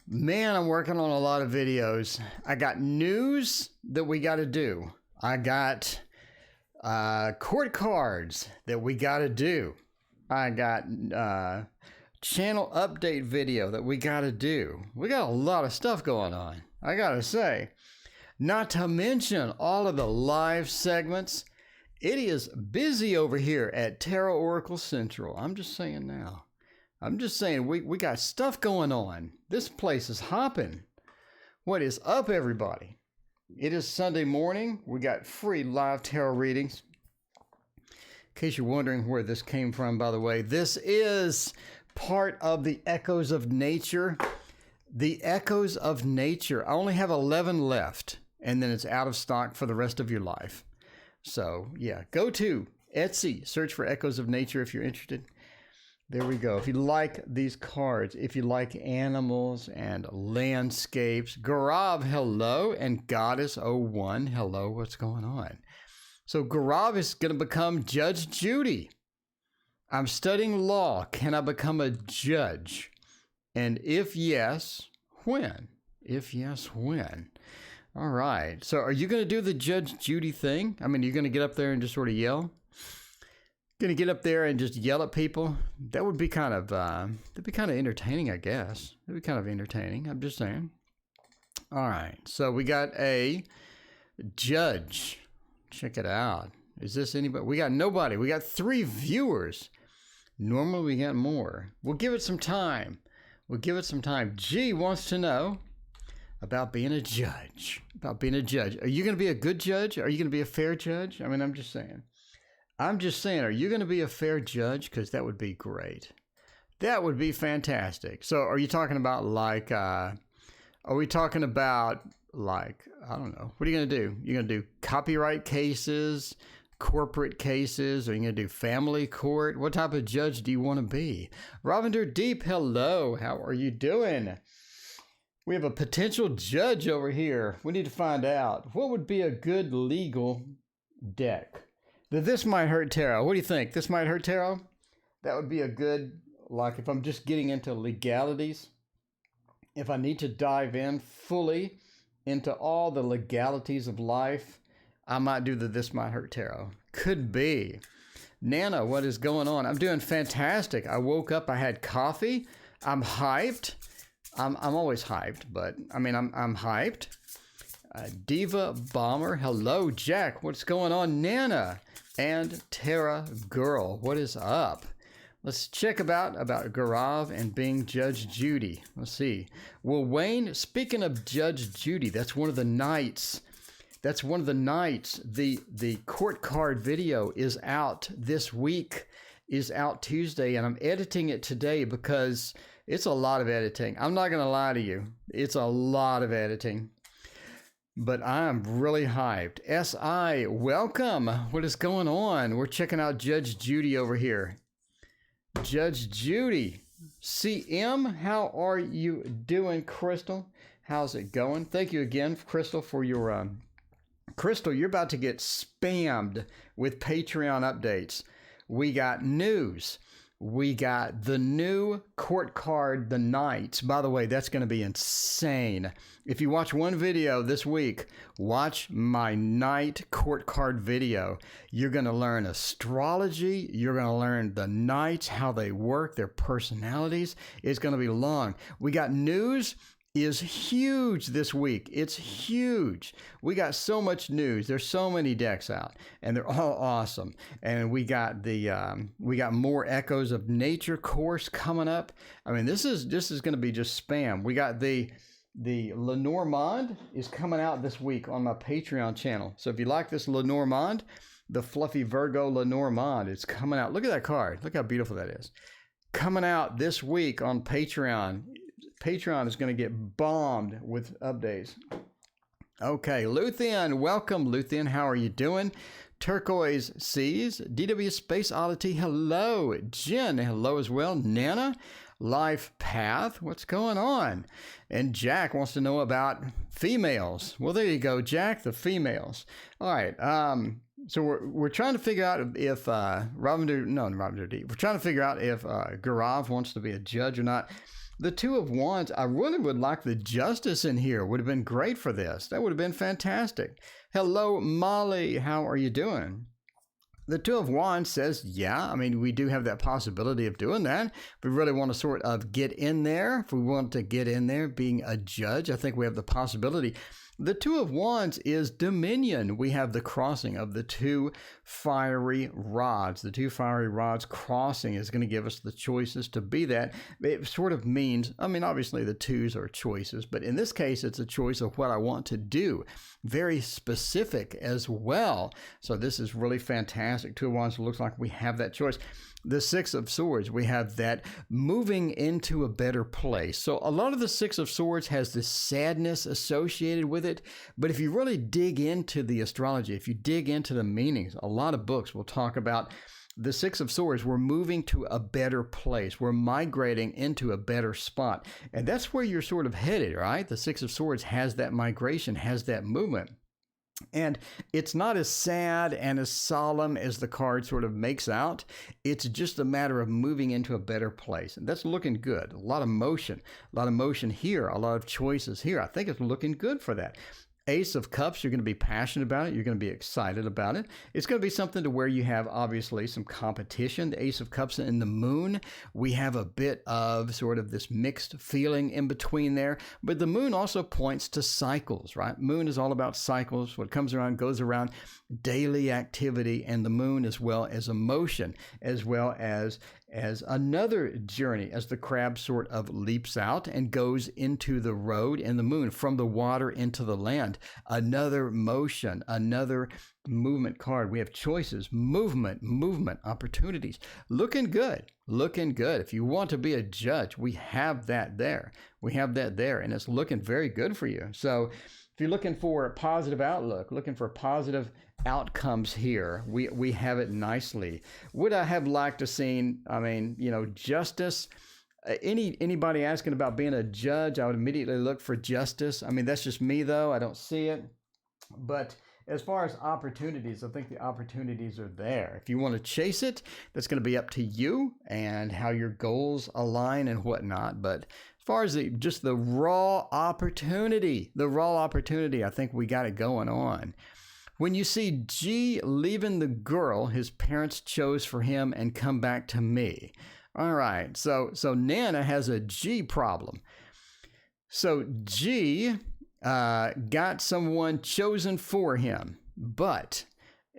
Man, I'm working on a lot of videos. I got news that we got to do. I got court cards that we got to do. I got channel update video that we got to do. We got a lot of stuff going on, I got to say. Not to mention all of the live segments. It is busy over here at TarotOracle Central. I'm just saying now. I'm just saying we got stuff going on. This place is hopping. What is up, everybody? It is Sunday morning. We got free live tarot readings. In case you're wondering where this came from, by the way, this is part of the Echoes of Nature. The Echoes of Nature. I only have 11 left, and then it's out of stock for the rest of your life. So, yeah, go to Etsy, search for Echoes of Nature if you're interested. There we go. If you like these cards, if you like animals and landscapes, Gaurav, hello, and Goddess01, hello, what's going on? So Gaurav is going to become Judge Judy. I'm studying law. Can I become a judge? And if yes, when? If yes, when? All right. So are you going to do the Judge Judy thing? I mean, you're going to get up there and just sort of yell? Going to get up there and just yell at people? That would be kind of, that'd be kind of entertaining, I guess. It'd be kind of entertaining. I'm just saying. All right. So we got a judge. Check it out. Is this anybody? We got nobody. We got 3 viewers. Normally we get more. We'll give it some time. We'll give it some time. G wants to know about being a judge. About being a judge. Are you going to be a good judge? Are you going to be a fair judge? I mean, I'm just saying. Are you going to be a fair judge? Because that would be great. That would be fantastic. So are you talking about like, are we talking about like, I don't know. What are you going to do? You're going to do copyright cases, corporate cases? Are you going to do family court? What type of judge do you want to be? Ravender Deep, hello. How are you doing? We have a potential judge over here. We need to find out. What would be a good legal deck? This Might Hurt Tarot. What do you think? This Might Hurt Tarot? That would be a good, like if I'm just getting into legalities, if I need to dive in fully into all the legalities of life, I might do the This Might Hurt Tarot. Could be. Nana, what is going on? I'm doing fantastic. I woke up, I had coffee. I'm hyped. I'm always hyped, but I mean, I'm hyped. Diva Bomber, hello. Jack, what's going on? Nana and Tara Girl, what is up? Let's check about Gaurav and being Judge Judy. Let's see. Well, Wayne, speaking of Judge Judy, that's one of the nights. That's one of the nights. The court card video is out this week, is out Tuesday, and I'm editing it today because it's a lot of editing. I'm not going to lie to you. It's a lot of editing. But I'm really hyped. S.I., welcome. What is going on? We're checking out Judge Judy over here. Judge Judy. CM, how are you doing, Crystal? How's it going? Thank you again, Crystal, for your... Crystal, you're about to get spammed with Patreon updates. We got news. We got the new court card, The Knights. By the way, that's going to be insane. If you watch one video this week, watch my Knight court card video. You're going to learn astrology. You're going to learn the Knights, how they work, their personalities. It's going to be long. We got news is huge this week. It's huge. We got so much news. There's so many decks out, and they're all awesome. And we got more Echoes of Nature course coming up. I mean, this is going to be just spam. We got the Lenormand is coming out this week on my Patreon channel. So if you like this Lenormand, the fluffy Virgo Lenormand, it's coming out. Look at that card. Look how beautiful that is. Coming out this week on Patreon. Patreon is going to get bombed with updates. Okay, Luthien, welcome, Luthien. How are you doing? Turquoise Seas, DW Space Oddity, hello. Jen, hello as well. Nana, Life Path, what's going on? And Jack wants to know about females. Well, there you go, Jack, the females. All right, so we're trying to figure out if We're trying to figure out if Gaurav wants to be a judge or not. The Two of Wands, I really would like the Justice in here. Would have been great for this. That would have been fantastic. Hello, Molly. How are you doing? The Two of Wands says, yeah, I mean, we do have that possibility of doing that. If we really want to sort of get in there, if we want to get in there being a judge, I think we have the possibility. The Two of Wands is dominion. We have the crossing of the two fiery rods. The two fiery rods crossing is going to give us the choices to be that. It sort of means, I mean, obviously the twos are choices, but in this case, it's a choice of what I want to do. Very specific as well. So this is really fantastic. Two of Wands looks like we have that choice. The Six of Swords, we have that moving into a better place. So a lot of the Six of Swords has this sadness associated with it. But if you really dig into the astrology, if you dig into the meanings, a lot of books will talk about the Six of Swords. We're moving to a better place. We're migrating into a better spot. And that's where you're sort of headed, right? The Six of Swords has that migration, has that movement. And it's not as sad and as solemn as the card sort of makes out. It's just a matter of moving into a better place. And that's looking good. A lot of motion here, a lot of choices here. I think it's looking good for that. Ace of Cups, you're going to be passionate about it. You're going to be excited about it. It's going to be something to where you have obviously some competition. The Ace of Cups and the Moon, we have a bit of sort of this mixed feeling in between there. But the Moon also points to cycles, right? Moon is all about cycles. What comes around goes around, daily activity, and the Moon as well as emotion, as well as another journey as the crab sort of leaps out and goes into the road, and the Moon from the water into the land. Another motion, another movement card. We have choices, movement, opportunities. Looking good, looking good. If you want to be a judge, we have that there. We have that there, and it's looking very good for you. So if you're looking for a positive outlook, looking for positive outcomes here, we have it nicely. Would I have liked to seen, I mean, you know, justice? Anybody asking about being a judge, I would immediately look for justice. I mean, that's just me though. I don't see it. But as far as opportunities, I think the opportunities are there. If you want to chase it, that's going to be up to you and how your goals align and whatnot. But as far as just the raw opportunity, I think we got it going on. When you see G leaving the girl his parents chose for him and come back to me. All right, so Nana has a G problem. So G got someone chosen for him,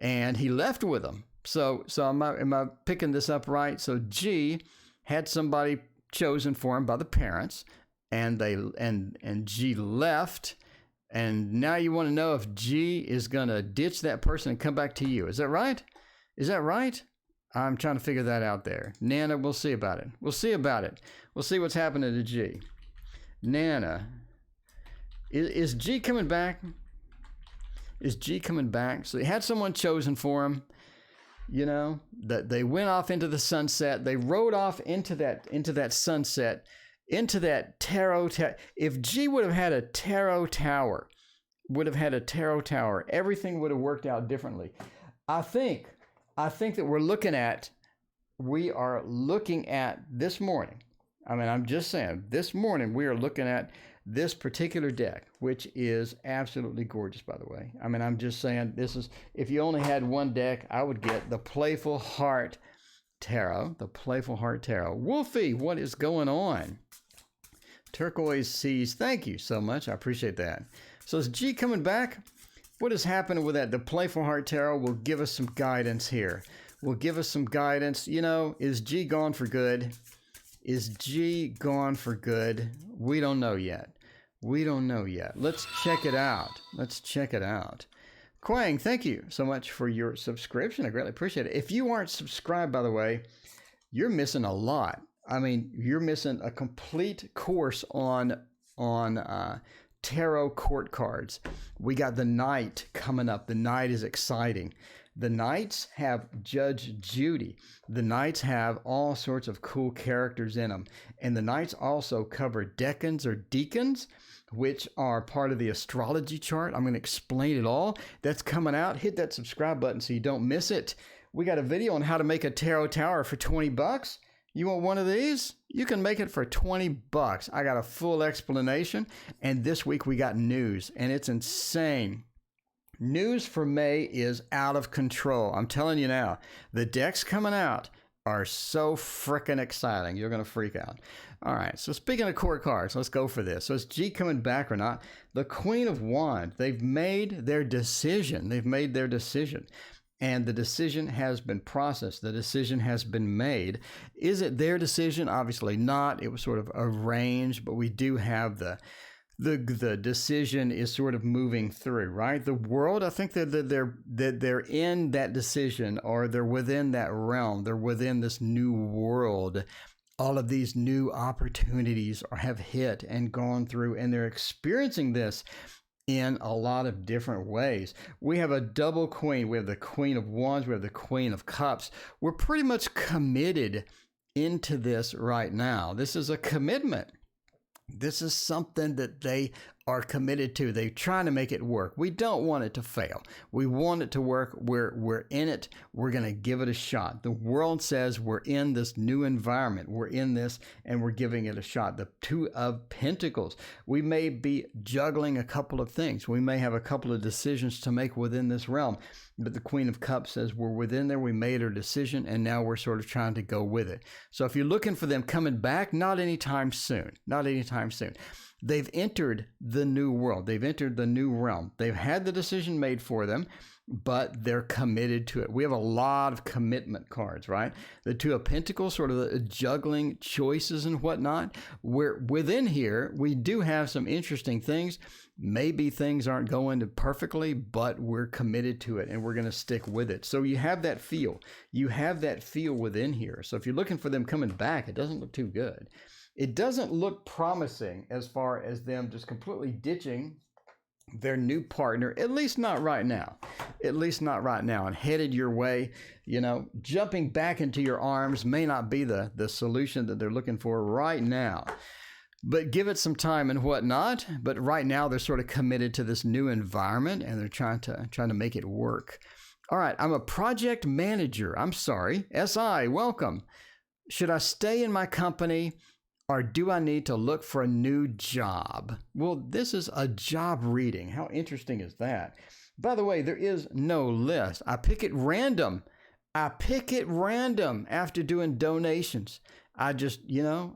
and he left with them. So am I picking this up right? So G had somebody chosen for him by the parents, and G left. And now you want to know if G is going to ditch that person and come back to you. Is that right? Is that right? I'm trying to figure that out there. Nana, we'll see about it. We'll see about it. We'll see what's happening to G. Nana, is G coming back? Is G coming back? So he had someone chosen for him. You know, that they went off into the sunset. They rode off into that sunset. Into that tarot tower. If G would have had a tarot tower, everything would have worked out differently. I think that we are looking at this morning. I mean, I'm just saying, this morning we are looking at this particular deck, which is absolutely gorgeous, by the way. I mean, I'm just saying, this is, if you only had one deck, I would get the Playful Heart Tarot, Wolfie, what is going on? Turquoise Seas, thank you so much. I appreciate that. So is G coming back? What is happening with that? The Playful Heart Tarot will give us some guidance here. Will give us some guidance. You know, is G gone for good? Is G gone for good? We don't know yet. Let's check it out. Quang, thank you so much for your subscription. I greatly appreciate it. If you aren't subscribed, by the way, you're missing a lot. I mean, you're missing a complete course on tarot court cards. We got the Knight coming up. The Knight is exciting. The Knights have Judge Judy. The Knights have all sorts of cool characters in them. And the Knights also cover decans or deacons, which are part of the astrology chart. I'm going to explain it all. That's coming out. Hit that subscribe button so you don't miss it. We got a video on how to make a tarot tower for $20. You want one of these? You can make it for 20 bucks. I got a full explanation. And this week we got news, and it's insane. News for May is out of control. I'm telling you now, the decks coming out are so freaking exciting. You're going to freak out. All right, so speaking of court cards, let's go for this. So is G coming back or not? The Queen of Wands, they've made their decision. They've made their decision. And the decision has been processed. The decision has been made. Is it their decision? Obviously not. It was sort of arranged, but we do have the decision is sort of moving through, right? The world, I think that they're in that decision, or they're within that realm. They're within this new world. All of these new opportunities have hit and gone through, and they're experiencing this in a lot of different ways. We have a double queen. We have the Queen of Wands. We have the Queen of Cups. We're pretty much committed into this right now. This is a commitment. This is something that they are committed to. They're trying to make it work. We don't want it to fail. We want it to work. We're in it. We're going to give it a shot. The world says we're in this new environment. We're in this, and we're giving it a shot. The Two of Pentacles. We may be juggling a couple of things. We may have a couple of decisions to make within this realm. But the Queen of Cups says we're within there. We made our decision, and now we're sort of trying to go with it. So if you're looking for them coming back, not anytime soon. Not anytime soon. They've entered the new world. They've entered the new realm. They've had the decision made for them, but they're committed to it. We have a lot of commitment cards, right? The Two of Pentacles, sort of the juggling choices and whatnot. We're within here. We do have some interesting things. Maybe things aren't going perfectly, but we're committed to it, and we're going to stick with it. So you have that feel. You have that feel within here. So if you're looking for them coming back, it doesn't look too good. It doesn't look promising as far as them just completely ditching their new partner, at least not right now. At least not right now. And headed your way, you know, jumping back into your arms may not be the solution that they're looking for right now. But give it some time and whatnot. But right now they're sort of committed to this new environment, and they're trying to make it work. All right, I'm a project manager. I'm sorry. SI, welcome. Should I stay in my company, or do I need to look for a new job? Well, this is a job reading. How interesting is that? By the way, there is no list. I pick it random. After doing donations. I just,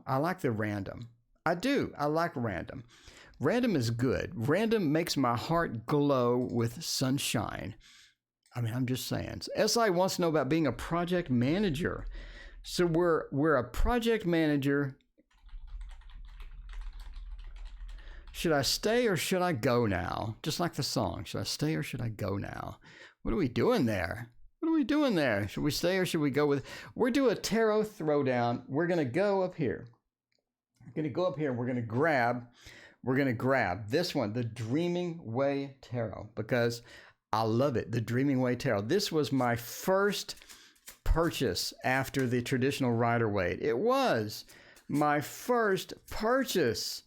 I like the random. I do. I like random. Random is good. Random makes my heart glow with sunshine. I mean, I'm just saying. SI wants to know about being a project manager. So we're a project manager. Should I stay or should I go now? Just like the song. Should I stay or should I go now? What are we doing there? Should we stay or should we go with... We're doing a tarot throwdown. We're going to go up here. We're going to grab this one, the Dreaming Way Tarot, because I love it. The Dreaming Way Tarot. This was my first purchase after the traditional Rider-Waite. It was my first purchase.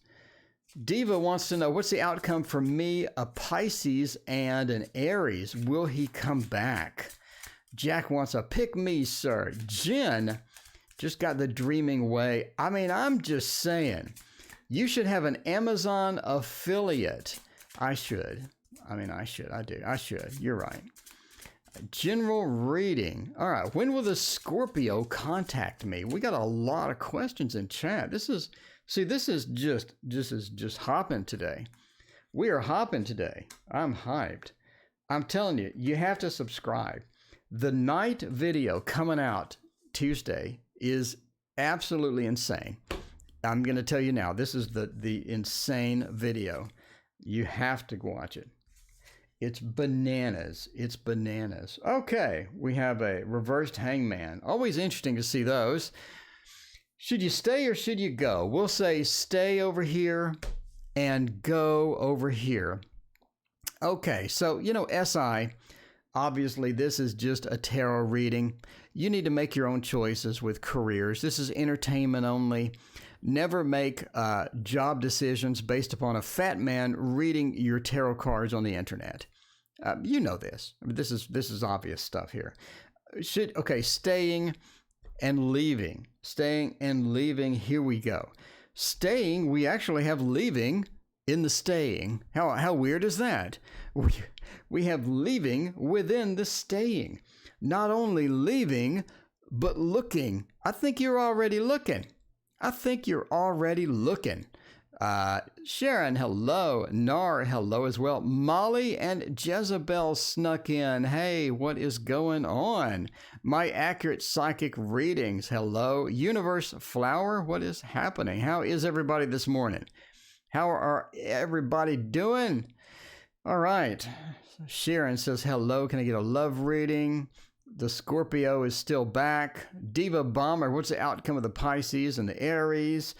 Diva wants to know, what's the outcome for me, a Pisces and an Aries? Will he come back? Jack wants a pick me, sir. Jen just got the Dreaming Way. I mean, I'm just saying, you should have an Amazon affiliate. I should. I do. You're right. General reading. All right. When will the Scorpio contact me? We got a lot of questions in chat. This is just hopping today. We are hopping today. I'm hyped. I'm telling you, you have to subscribe. The night video coming out Tuesday is absolutely insane. I'm going to tell you now, this is the insane video. You have to watch it. It's bananas. Okay, we have a reversed hangman. Always interesting to see those. Should you stay or should you go? We'll say stay over here and go over here. Okay, so, SI, obviously this is just a tarot reading. You need to make your own choices with careers. This is entertainment only. Never make job decisions based upon a fat man reading your tarot cards on the internet. You know this. This is obvious stuff here. Staying. and leaving. Staying and leaving. Here we go. Staying, we actually have leaving in the staying. How weird is that? We have leaving within the staying. Not only leaving, but looking. I think you're already looking. Sharon, hello. Nar, hello as well. Molly and Jezebel snuck in. Hey, what is going on? My accurate psychic readings, hello. Universe Flower, what is happening? How is everybody this morning? How are everybody doing? All right. Sharon says, hello. Can I get a love reading? The Scorpio is still back. Diva Bomber, what's the outcome of the Pisces and the Aries?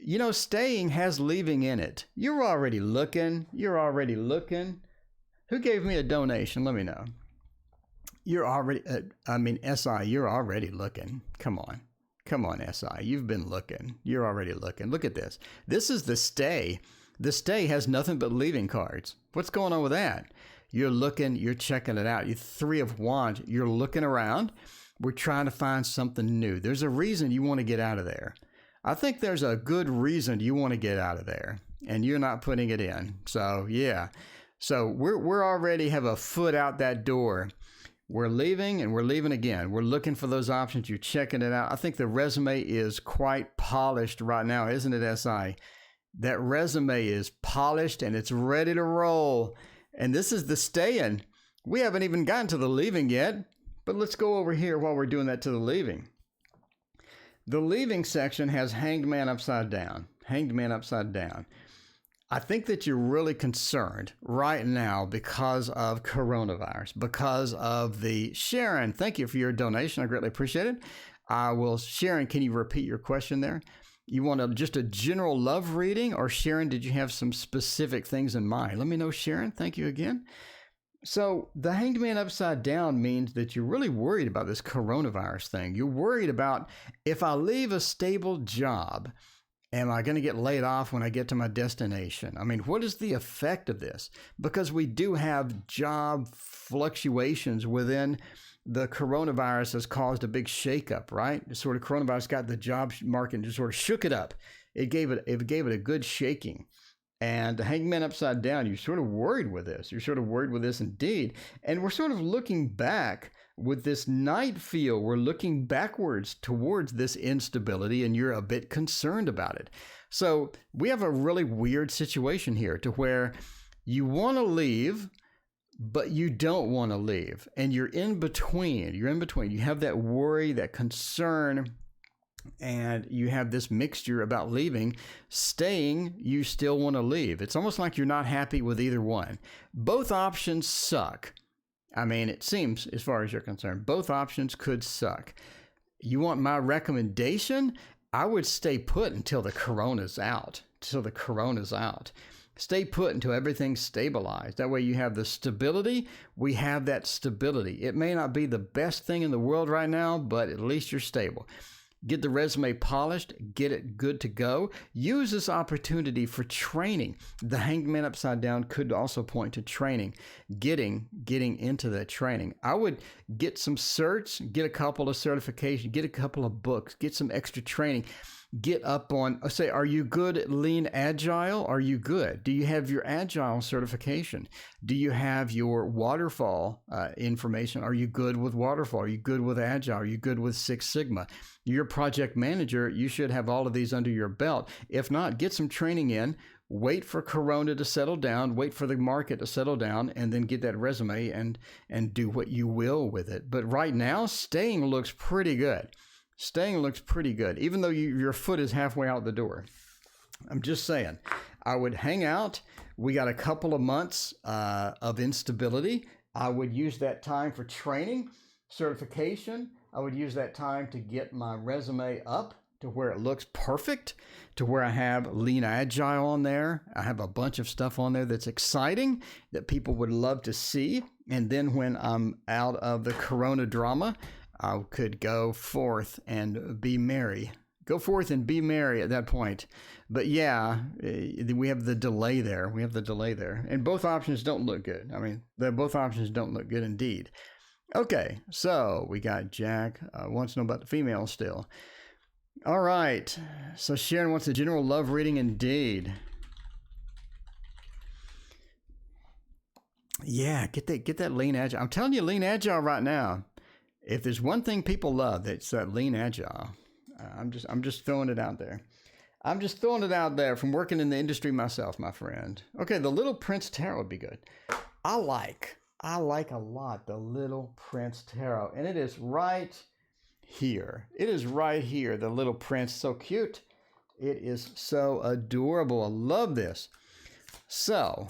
You know, staying has leaving in it. You're already looking. Who gave me a donation? Let me know. You're already, SI, you're already looking. Come on, SI. You've been looking. You're already looking. Look at this. This is the stay. The stay has nothing but leaving cards. What's going on with that? You're looking, you're checking it out. You Three of Wands, you're looking around. We're trying to find something new. There's a reason you want to get out of there. I think there's a good reason you want to get out of there, and you're not putting it in. So, yeah. So we're already have a foot out that door. We're leaving, and we're leaving again. We're looking for those options. You're checking it out. I think the resume is quite polished right now, isn't it, SI? That resume is polished, and it's ready to roll. And this is the staying. We haven't even gotten to the leaving yet, but let's go over here while we're doing that to the leaving. The leaving section has Hanged Man upside down. Hanged Man upside down. I think that you're really concerned right now because of coronavirus, because of the Sharon. Thank you for your donation. I greatly appreciate it. Sharon, can you repeat your question there? You want just a general love reading, or Sharon, did you have some specific things in mind? Let me know, Sharon. Thank you again. So the Hanged Man upside down means that you're really worried about this coronavirus thing. You're worried about, if I leave a stable job, am I going to get laid off when I get to my destination? I mean, what is the effect of this? Because we do have job fluctuations within the coronavirus has caused a big shakeup, right? Sort of coronavirus got the job market and just sort of shook it up. It gave it a good shaking. And the Hanged Man upside down, you're sort of worried with this. You're sort of worried with this indeed. And we're sort of looking back with this night feel. We're looking backwards towards this instability, and you're a bit concerned about it. So we have a really weird situation here to where you want to leave, but you don't want to leave. And you're in between. You have that worry, that concern, and you have this mixture about leaving. Staying, you still want to leave. It's almost like you're not happy with either one. Both options suck. I mean, it seems, as far as you're concerned, both options could suck. You want my recommendation? I would stay put until the corona's out. Stay put until everything's stabilized. That way you have the stability. We have that stability. It may not be the best thing in the world right now, but at least you're stable. Get the resume polished, get it good to go. Use this opportunity for training. The Hanged Man upside down could also point to training, getting into that training. I would get some certs, get a couple of certifications, get a couple of books, get some extra training. Get up on, say, are you good at Lean Agile? Are you good? Do you have your Agile certification? Do you have your Waterfall information? Are you good with Waterfall? Are you good with Agile? Are you good with Six Sigma? You're a project manager. You should have all of these under your belt. If not, get some training in. Wait for Corona to settle down. Wait for the market to settle down, and then get that resume and do what you will with it. But right now, staying looks pretty good. Even though your foot is halfway out the door. I'm just saying, I would hang out. We got a couple of months of instability. I would use that time for training, certification. I would use that time to get my resume up to where it looks perfect, to where I have Lean Agile on there. I have a bunch of stuff on there that's exciting, that people would love to see. And then when I'm out of the Corona drama, I could go forth and be merry. Go forth and be merry at that point. But yeah, we have the delay there. And both options don't look good. I mean, both options don't look good indeed. Okay, so we got Jack wants to know about the female still. All right, so Sharon wants a general love reading indeed. Yeah, get that lean agile. I'm telling you, lean agile right now. If there's one thing people love, it's that lean agile. I'm just throwing it out there. I'm just throwing it out there from working in the industry myself, my friend. Okay, the Little Prince Tarot would be good. I like a lot the Little Prince Tarot, and it is right here. It is right here, the Little Prince. So cute. It is so adorable. I love this. So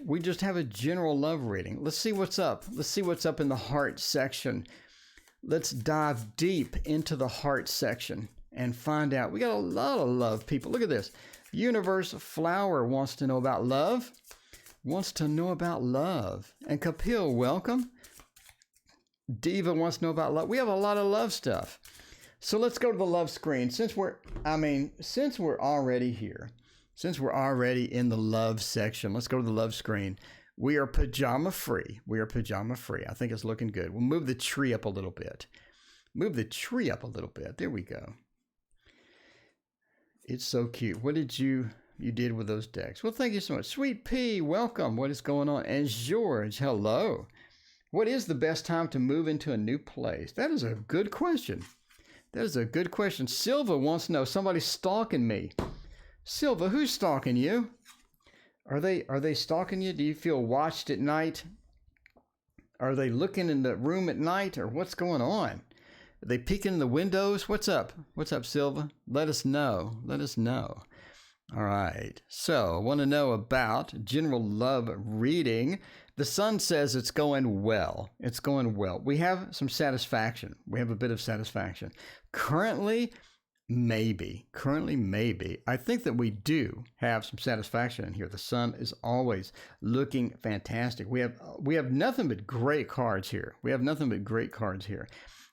we just have a general love reading. Let's see what's up. Let's see what's up in the heart section. Let's dive deep into the heart section and find out. We got a lot of love, people. Look at this. Universe Flower wants to know about love. Wants to know about love. And Kapil, welcome. Diva wants to know about love. We have a lot of love stuff. So let's go to the love screen. Since we're already here, since we're already in the love section, let's go to the love screen. We are pajama free. We are pajama free. I think it's looking good. We'll move the tree up a little bit. Move the tree up a little bit. There we go. It's so cute. What did you did with those decks? Well, thank you so much. Sweet Pea, welcome. What is going on? And George, hello. What is the best time to move into a new place? That is a good question. That is a good question. Silva wants to know, somebody's stalking me. Silva, who's stalking you? Are they stalking you? Do you feel watched at night? Are they looking in the room at night, or what's going on? Are they peeking in the windows? What's up? What's up, Silva? Let us know. Let us know. All right. So I want to know about general love reading. The sun says it's going well. It's going well. We have some satisfaction. We have a bit of satisfaction. Currently, maybe. I think that we do have some satisfaction in here. The sun is always looking fantastic. We have nothing but great cards here.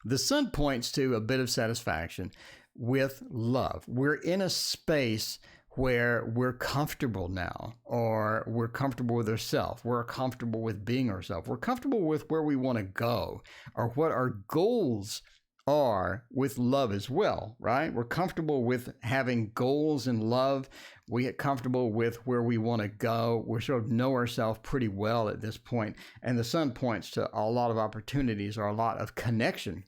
The sun points to a bit of satisfaction with love. We're in a space where we're comfortable now, or we're comfortable with ourselves. We're comfortable with being ourselves. We're comfortable with where we want to go, or what our goals are with love as well, right? We're comfortable with having goals in love. We get comfortable with where we want to go. We sort of know ourselves pretty well at this point. And the sun points to a lot of opportunities, or a lot of connection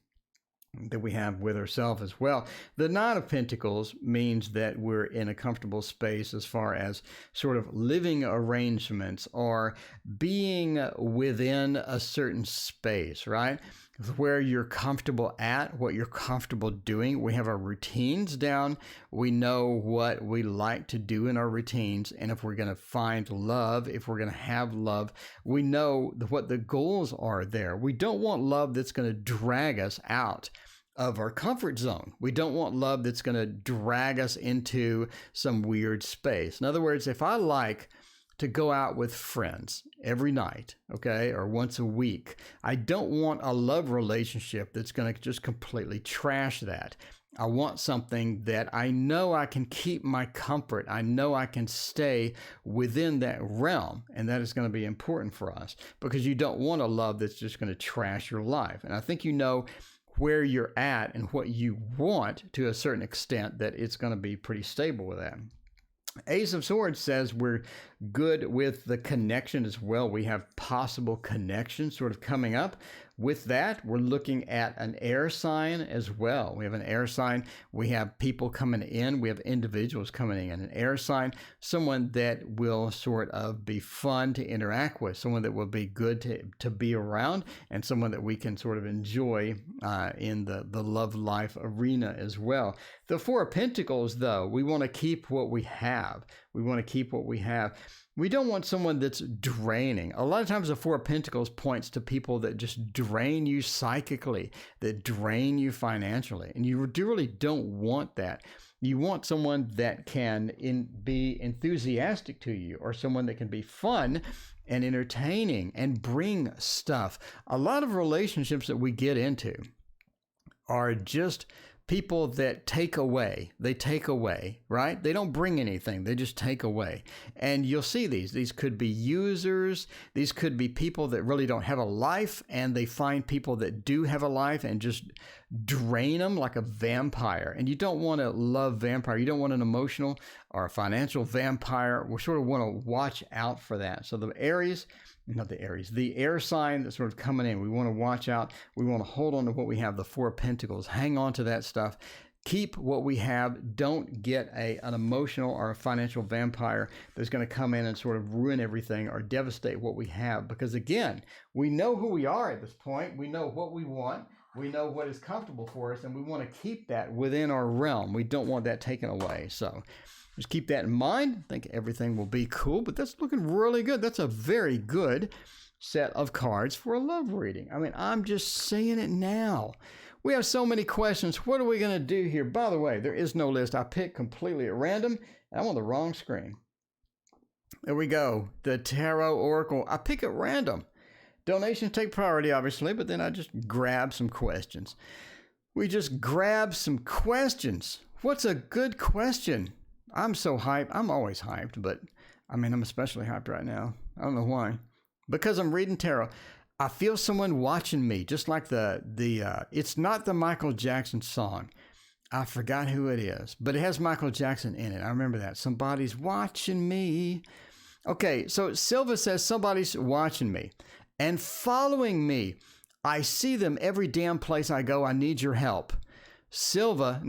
that we have with ourselves as well. The Nine of Pentacles means that we're in a comfortable space as far as sort of living arrangements, or being within a certain space, right? Where you're comfortable at, what you're comfortable doing. We have our routines down. We know what we like to do in our routines. And if we're going to find love, if we're going to have love, we know what the goals are there. We don't want love that's going to drag us out of our comfort zone. We don't want love that's going to drag us into some weird space. In other words, if I like to go out with friends every night, okay, or once a week, I don't want a love relationship that's going to just completely trash that. I want something that I know I can keep my comfort. I know I can stay within that realm, and that is going to be important for us, because you don't want a love that's just going to trash your life. And I think you know where you're at and what you want to a certain extent, that it's going to be pretty stable with that. Ace of Swords says we're good with the connection as well. We have possible connections sort of coming up. With that, we're looking at an air sign as well. We have an air sign. We have people coming in. We have individuals coming in. An air sign, someone that will sort of be fun to interact with, someone that will be good to be around, and someone that we can sort of enjoy in the love life arena as well. The Four of Pentacles, though, we want to keep what we have. We want to keep what we have. We don't want someone that's draining. A lot of times the Four of Pentacles points to people that just drain you psychically, that drain you financially. And you really don't want that. You want someone that can be enthusiastic to you, or someone that can be fun and entertaining and bring stuff. A lot of relationships that we get into are just people that take away. They take away, right? They don't bring anything. They just take away. And you'll see these. These could be users. These could be people that really don't have a life, and they find people that do have a life and just drain them like a vampire. And you don't want to love vampire. You don't want an emotional or a financial vampire. We sort of want to watch out for that. So the the air sign that's sort of coming in, we want to watch out. We want to hold on to what we have, the Four of Pentacles. Hang on to that stuff. Keep what we have. Don't get an emotional or a financial vampire that's going to come in and sort of ruin everything or devastate what we have. Because again, we know who we are at this point. We know what we want. We know what is comfortable for us, and we want to keep that within our realm. We don't want that taken away. So just keep that in mind. I think everything will be cool, but that's looking really good. That's a very good set of cards for a love reading. I mean, I'm just saying it now. We have so many questions. What are we going to do here? By the way, there is no list. I picked completely at random, and I'm on the wrong screen. There we go. The Tarot Oracle. I pick at random. Donations take priority, obviously, but then I just grab some questions. We just grab some questions. What's a good question? I'm so hyped. I'm always hyped, but I mean, I'm especially hyped right now. I don't know why. Because I'm reading tarot. I feel someone watching me, just like it's not the Michael Jackson song. I forgot who it is, but it has Michael Jackson in it. I remember that. Somebody's watching me. Okay, so Silva says somebody's watching me and following me. I see them every damn place I go. I need your help. Slava,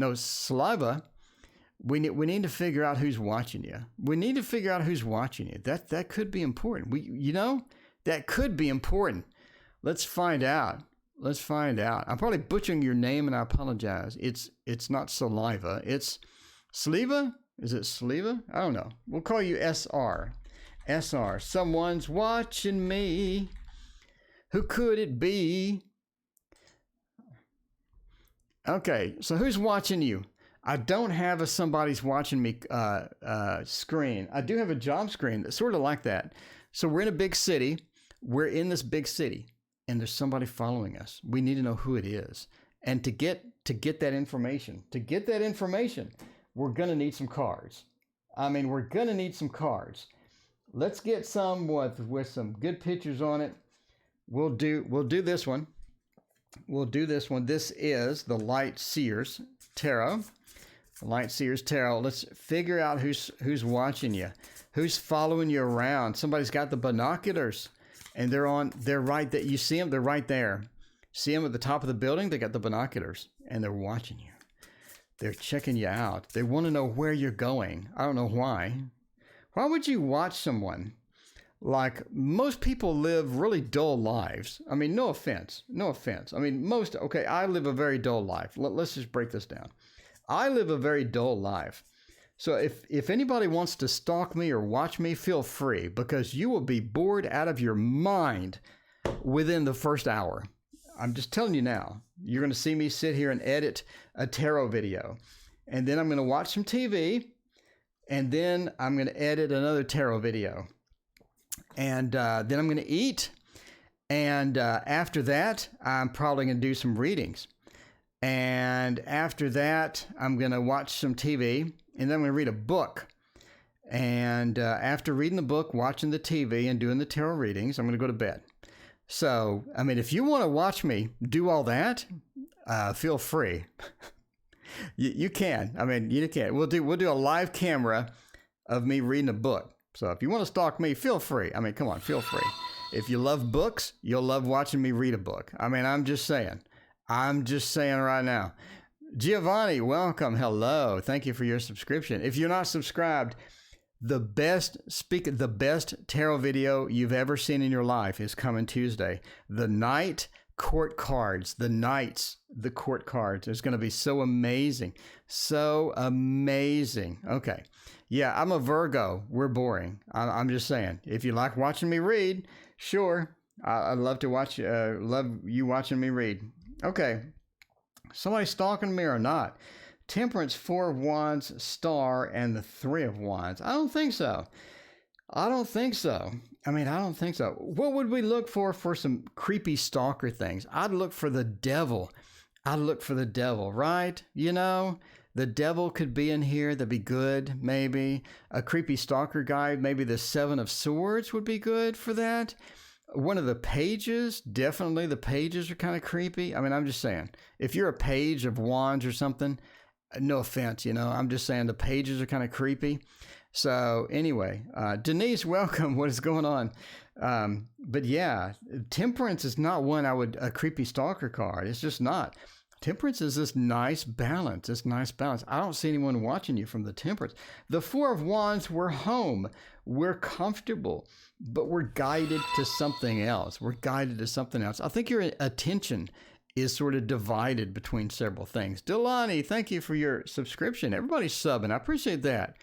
we need to figure out who's watching you. We need to figure out who's watching you. That could be important. That could be important. Let's find out. I'm probably butchering your name, and I apologize. It's not saliva. It's Sleva? Is it Sleva? I don't know. We'll call you SR. SR. Someone's watching me. Who could it be? Okay, so who's watching you? I don't have a somebody's watching me screen. I do have a job screen that's sort of like that. So we're in a big city. We're in this big city, and there's somebody following us. We need to know who it is. And to get that information, we're going to need some cards. We're going to need some cards. Let's get some with some good pictures on it. We'll do this one. This is the Light Seers Tarot. The Light Seers Tarot. Let's figure out who's watching you, who's following you around. Somebody's got the binoculars, and they're right there. You see them? They're right there. See them at the top of the building? They got the binoculars, and they're watching you. They're checking you out. They want to know where you're going. I don't know why. Why would you watch someone? Like, most people live really dull lives. I mean, no offense. I mean, I live a very dull life. Let's just break this down. I live a very dull life. So if anybody wants to stalk me or watch me, feel free, because you will be bored out of your mind within the first hour. I'm just telling you now. You're going to see me sit here and edit a tarot video. And then I'm going to watch some TV. And then I'm going to edit another tarot video. And then I'm going to eat. And after that, I'm probably going to do some readings. And after that, I'm going to watch some TV. And then I'm going to read a book. And after reading the book, watching the TV, and doing the tarot readings, I'm going to go to bed. So, I mean, if you want to watch me do all that, feel free. You can. I mean, you can. We'll do a live camera of me reading a book. So if you want to stalk me, feel free. I mean, come on, feel free. If you love books, you'll love watching me read a book. I mean, I'm just saying right now. Giovanni, welcome. Hello. Thank you for your subscription. If you're not subscribed, the best tarot video you've ever seen in your life is coming Tuesday. The night court cards, the court cards. It's going to be so amazing. So amazing. Okay. Yeah, I'm a Virgo. We're boring. I'm just saying. If you like watching me read, sure. I'd love to love you watching me read. Okay. Somebody stalking me or not? Temperance, 4 of Wands, Star, and the 3 of Wands. I don't think so. I don't think so. What would we look for some creepy stalker things? I'd look for the devil. I look for the devil, right? You know, the devil could be in here. That'd be good, maybe. A creepy stalker guy, maybe the Seven of Swords would be good for that. One of the pages, definitely the pages are kind of creepy. I mean, I'm just saying, if you're a page of wands or something, no offense, you know, I'm just saying the pages are kind of creepy. So anyway, Denise, welcome. What is going on? But yeah, temperance is not one a creepy stalker card. It's just not. Temperance is this nice balance, I don't see anyone watching you from the temperance. The Four of Wands, we're home. We're comfortable, but we're guided to something else. I think your attention is sort of divided between several things. Delani, thank you for your subscription. Everybody's subbing. I appreciate that.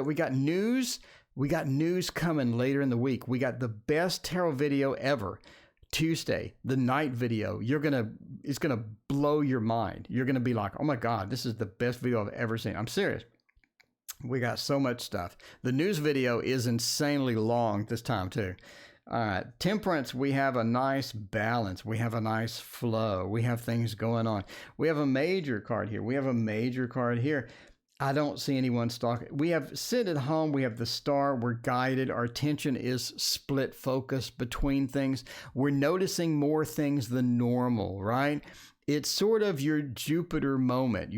We got news. We got news coming later in the week. We got the best tarot video ever. Tuesday, the night video. It's gonna blow your mind. You're gonna be like, oh my God, this is the best video I've ever seen. I'm serious. We got so much stuff. The news video is insanely long this time too. All right, temperance, we have a nice balance. We have a nice flow. We have things going on. We have a major card here. I don't see anyone stalking. We have sit at home. We have the star. We're guided. Our attention is split focus between things. We're noticing more things than normal, right? It's sort of your Jupiter moment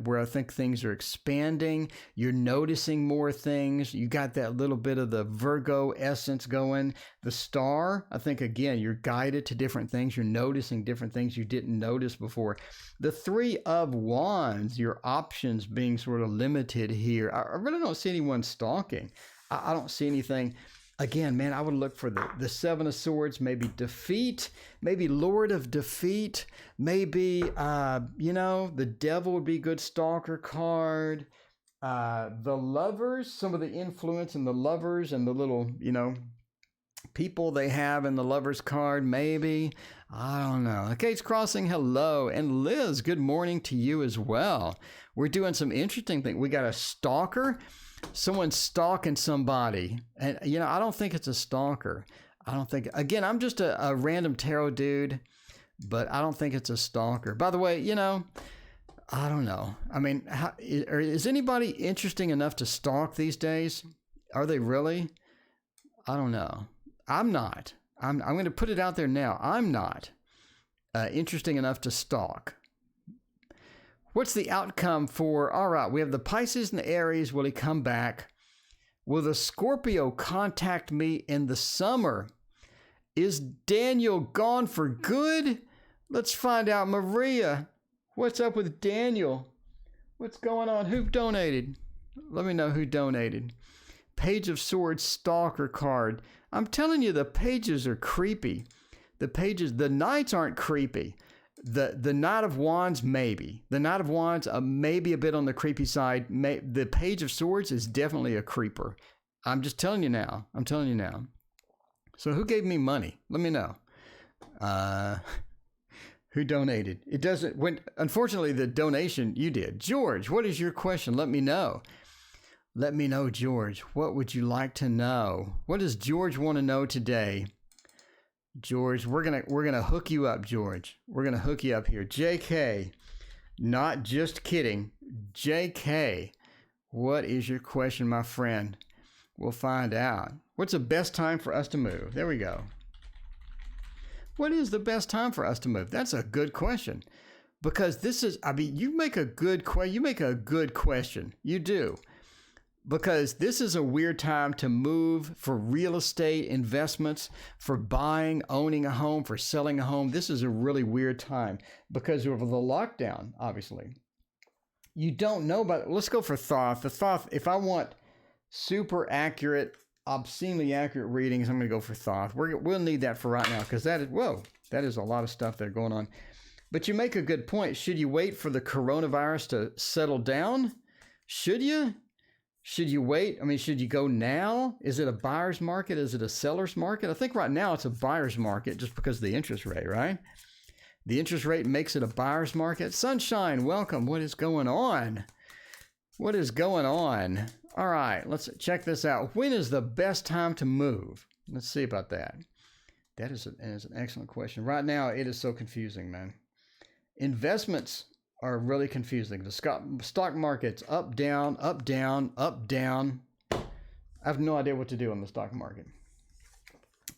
where I think things are expanding. You're noticing more things. You got that little bit of the Virgo essence going. The star, I think, again, you're guided to different things. You're noticing different things you didn't notice before. The Three of Wands, your options being sort of limited here. I really don't see anyone stalking. I don't see anything. Again, man, I would look for the Seven of Swords, maybe defeat, maybe Lord of Defeat, maybe, the devil would be a good stalker card. The Lovers, some of the influence in the Lovers and the little, people they have in the Lovers card, maybe. I don't know. The Gates Crossing, hello. And Liz, good morning to you as well. We're doing some interesting things. We got a stalker. Someone's stalking somebody. And, I don't think it's a stalker. Again, I'm just a random tarot dude, but I don't think it's a stalker. By the way, I don't know. I mean, is anybody interesting enough to stalk these days? Are they really? I don't know. I'm not. I'm going to put it out there now. I'm not interesting enough to stalk. What's the outcome for, all right, we have the Pisces and the Aries. Will he come back? Will the Scorpio contact me in the summer? Is Daniel gone for good? Let's find out. Maria, what's up with Daniel? What's going on? Who donated? Let me know who donated. Page of Swords stalker card. I'm telling you, the pages are creepy. The Knights aren't creepy. The Knight of Wands, maybe. The Knight of Wands, maybe a bit on the creepy side. The Page of Swords is definitely a creeper. I'm just telling you now. So who gave me money? Let me know. Who donated? It doesn't, unfortunately, the donation you did. George, what is your question? Let me know. Let me know, George. What would you like to know? What does George want to know today? George, we're gonna hook you up, George. We're gonna hook you up here. JK, not just kidding. JK, what is your question, my friend? We'll find out. What's the best time for us to move? There we go. What is the best time for us to move? That's a good question. Because you make a good question. You do. Because this is a weird time to move for real estate investments, for buying, owning a home, for selling a home. This is a really weird time because of the lockdown, obviously. You don't know about it. Let's go for Thoth. The Thoth, if I want super accurate, obscenely accurate readings, I'm going to go for Thoth. We'll need that for right now because that is a lot of stuff there going on. But you make a good point. Should you wait for the coronavirus to settle down? Should you? Should you wait? I mean, should you go now? Is it a buyer's market? Is it a seller's market? I think right now it's a buyer's market just because of the interest rate, right? The interest rate makes it a buyer's market. Sunshine, welcome. What is going on? All right, let's check this out. When is the best time to move? Let's see about that. That is an excellent question. Right now, it is so confusing, man. Investments are really confusing. The stock market's up, down, up, down, up, down. I have no idea what to do on the stock market.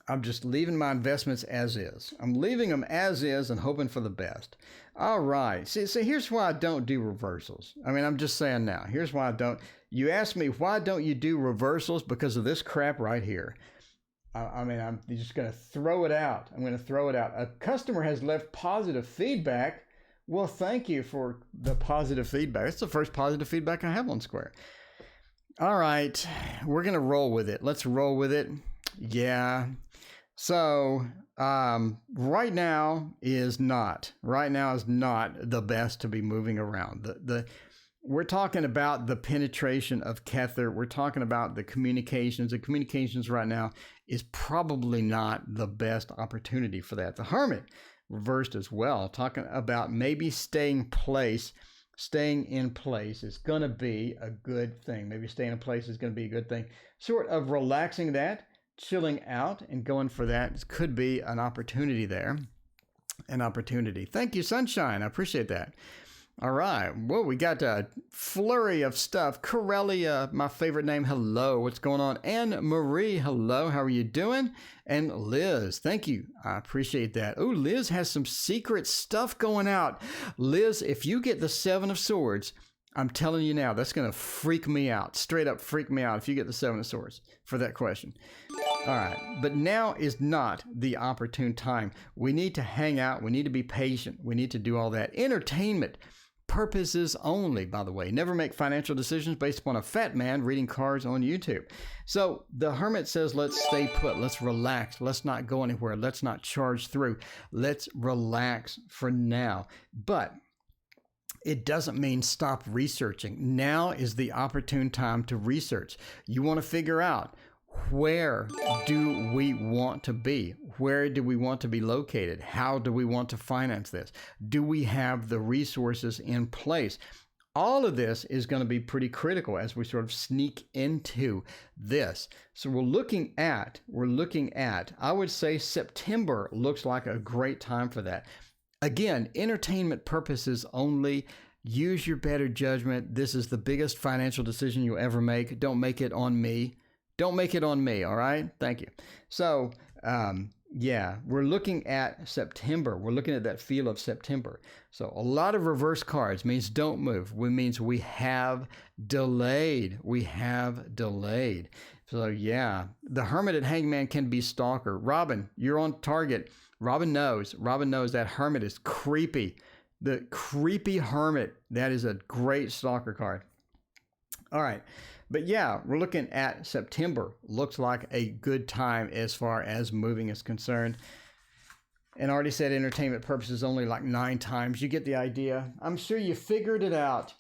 I'm just leaving my investments as is. I'm leaving them as is and hoping for the best. All right. See, here's why I don't do reversals. I mean, I'm just saying now. Here's why I don't. You ask me, why don't you do reversals? Because of this crap right here. I mean, I'm just going to throw it out. I'm going to throw it out. A customer has left positive feedback. Well, thank you for the positive feedback. It's the first positive feedback I have on Square. All right. We're going to roll with it. Let's roll with it. Yeah. So right now is not the best to be moving around. We're talking about the penetration of Kether. We're talking about the communications. The communications right now is probably not the best opportunity for that. The Hermit reversed as well, talking about maybe staying in place is going to be a good thing. Maybe staying in place is going to be a good thing. Sort of relaxing that. Chilling out and going for that could be an opportunity there. An opportunity. Thank you, Sunshine. I appreciate that. All right. Well, we got a flurry of stuff. Corellia, my favorite name. Hello. What's going on? Anne Marie. Hello. How are you doing? And Liz. Thank you. I appreciate that. Oh, Liz has some secret stuff going out. Liz, if you get the Seven of Swords, I'm telling you now, that's going to freak me out. Straight up freak me out if you get the Seven of Swords for that question. All right. But now is not the opportune time. We need to hang out. We need to be patient. We need to do all that. Entertainment purposes only, by the way. Never make financial decisions based upon a fat man reading cards on YouTube. So the Hermit says, let's stay put. Let's relax. Let's not go anywhere. Let's not charge through. Let's relax for now. But it doesn't mean stop researching. Now is the opportune time to research. You want to figure out, where do we want to be? Where do we want to be located? How do we want to finance this? Do we have the resources in place? All of this is going to be pretty critical as we sort of sneak into this. So we're looking at, I would say September looks like a great time for that. Again, entertainment purposes only. Use your better judgment. This is the biggest financial decision you'll ever make. Don't make it on me. Don't make it on me, all right? Thank you. So, yeah, we're looking at September. We're looking at that feel of September. So a lot of reverse cards means don't move. It means we have delayed. We have delayed. So, yeah, the Hermit and Hangman can be stalker. Robin, you're on target. Robin knows. Robin knows that Hermit is creepy. The creepy Hermit. That is a great stalker card. All right. But yeah, we're looking at September. Looks like a good time as far as moving is concerned. And I already said entertainment purposes only like 9 times. You get the idea. I'm sure you figured it out.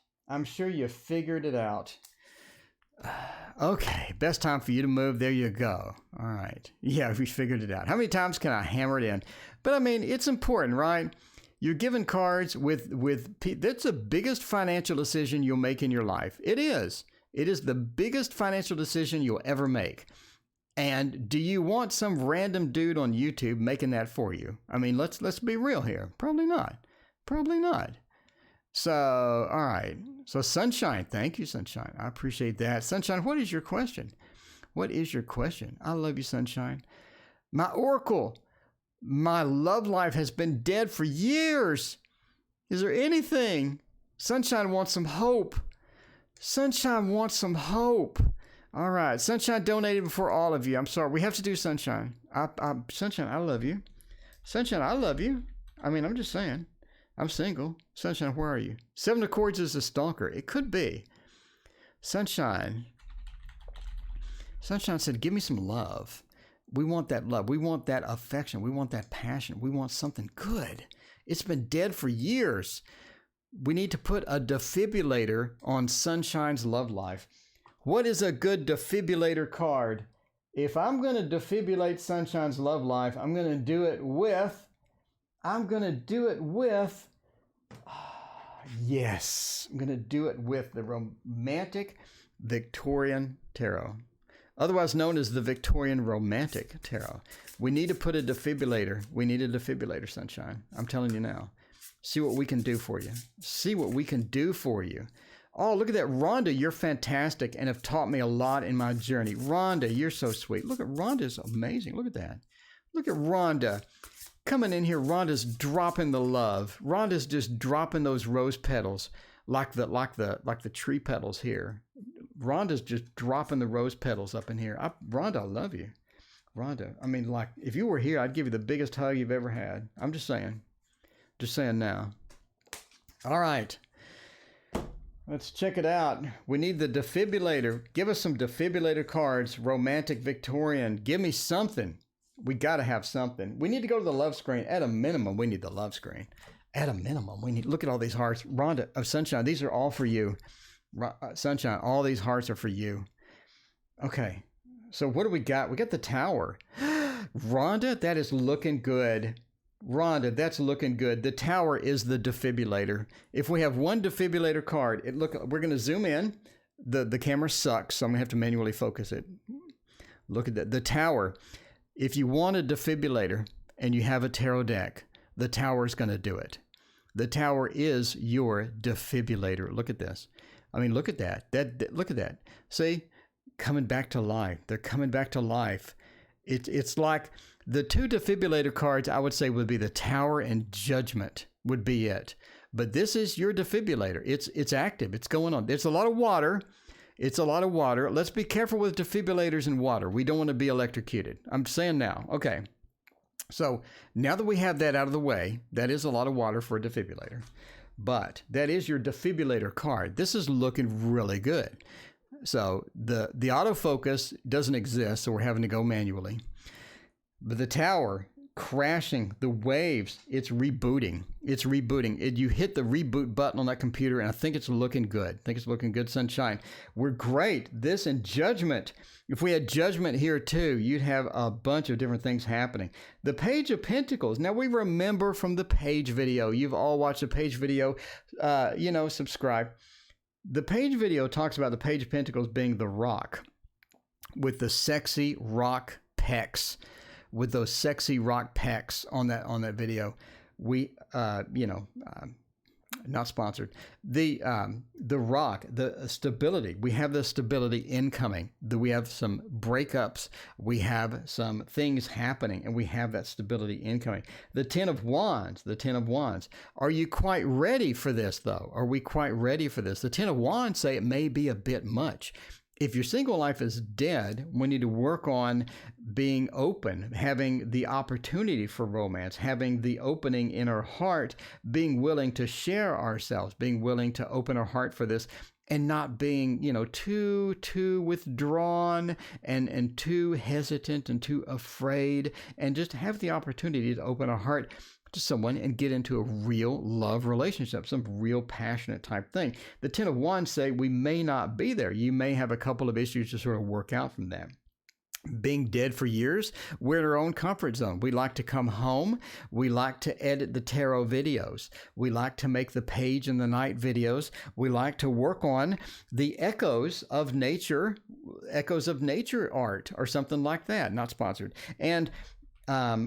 Okay, best time for you to move. There you go. All right. Yeah, we figured it out. How many times can I hammer it in? But I mean, it's important, right? You're given cards with that's the biggest financial decision you'll make in your life. It is. It is the biggest financial decision you'll ever make. And do you want some random dude on YouTube making that for you? I mean, let's be real here. Probably not. So, all right. So Sunshine, thank you, Sunshine. I appreciate that. Sunshine, what is your question? I love you, Sunshine. My Oracle, my love life has been dead for years. Is there anything? Sunshine wants some hope. All right. Sunshine donated for all of you. I'm sorry. We have to do Sunshine. Sunshine, I love you. Sunshine, I love you. I mean, I'm just saying. I'm single. Sunshine, where are you? 7 of Cords is a stalker. It could be. Sunshine said, give me some love. We want that love. We want that affection. We want that passion. We want something good. It's been dead for years. We need to put a defibrillator on Sunshine's love life. What is a good defibrillator card? If I'm going to defibrillate Sunshine's love life, I'm going to do it with, yes, I'm going to do it with the Romantic Victorian Tarot, otherwise known as the Victorian Romantic Tarot. We need to put a defibrillator. We need a defibrillator, Sunshine. I'm telling you now. See what we can do for you. See what we can do for you. Oh, look at that. Rhonda, you're fantastic and have taught me a lot in my journey. Rhonda, you're so sweet. Look at Rhonda's amazing. Look at that. Look at Rhonda. Coming in here, Rhonda's dropping the love. Rhonda's just dropping those rose petals like the tree petals here. Rhonda's just dropping the rose petals up in here. Rhonda, I love you. Rhonda, I mean, like, if you were here, I'd give you the biggest hug you've ever had. I'm just saying. Just saying now. All right. Let's check it out. We need the defibrillator. Give us some defibrillator cards. Romantic Victorian. Give me something. We got to have something. We need to go to the love screen. At a minimum, we need the love screen. At a minimum, we need, look at all these hearts. Rhonda, Sunshine, these are all for you. Sunshine, all these hearts are for you. Okay. So what do we got? We got the Tower. Rhonda, that is looking good. Rhonda, that's looking good. The Tower is the defibrillator. If we have one defibrillator card, we're going to zoom in. The camera sucks, so I'm going to have to manually focus it. Look at that. The Tower. If you want a defibrillator and you have a tarot deck, the Tower is going to do it. The Tower is your defibrillator. Look at this. I mean, look at that. Look at that. See? Coming back to life. They're coming back to life. It's like the two defibrillator cards, I would say, would be the Tower and Judgment would be it. But this is your defibrillator. It's active. It's going on. It's a lot of water. It's a lot of water. Let's be careful with defibrillators and water. We don't want to be electrocuted. I'm saying now. Okay. So now that we have that out of the way, that is a lot of water for a defibrillator. But that is your defibrillator card. This is looking really good. So the autofocus doesn't exist, so we're having to go manually. But the Tower crashing, the waves, it's rebooting. It's rebooting. You hit the reboot button on that computer, and I think it's looking good. I think it's looking good, Sunshine. We're great. This and Judgment. If we had Judgment here too, you'd have a bunch of different things happening. The Page of Pentacles. Now, we remember from the Page video. You've all watched the Page video. Subscribe. The Page video talks about the Page of Pentacles being the rock with the sexy rock pecs, with those sexy rock pecs on that video. We, not sponsored. The rock, the stability. We have the stability incoming. We have some breakups. We have some things happening, and we have that stability incoming. The Ten of Wands. The Ten of Wands. Are you quite ready for this, though? Are we quite ready for this? The Ten of Wands say it may be a bit much. If your single life is dead, we need to work on being open, having the opportunity for romance, having the opening in our heart, being willing to share ourselves, being willing to open our heart for this, and not being, too withdrawn and too hesitant and too afraid, and just have the opportunity to open our heart to someone and get into a real love relationship, some real passionate type thing. The Ten of Wands say we may not be there. You may have a couple of issues to sort of work out from that. Being dead for years, we're in our own comfort zone. We like to come home. We like to edit the tarot videos. We like to make the page and the night videos. We like to work on the echoes of nature art or something like that. Not sponsored. And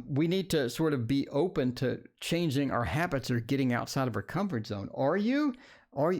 we need to sort of be open to changing our habits or getting outside of our comfort zone. Are you,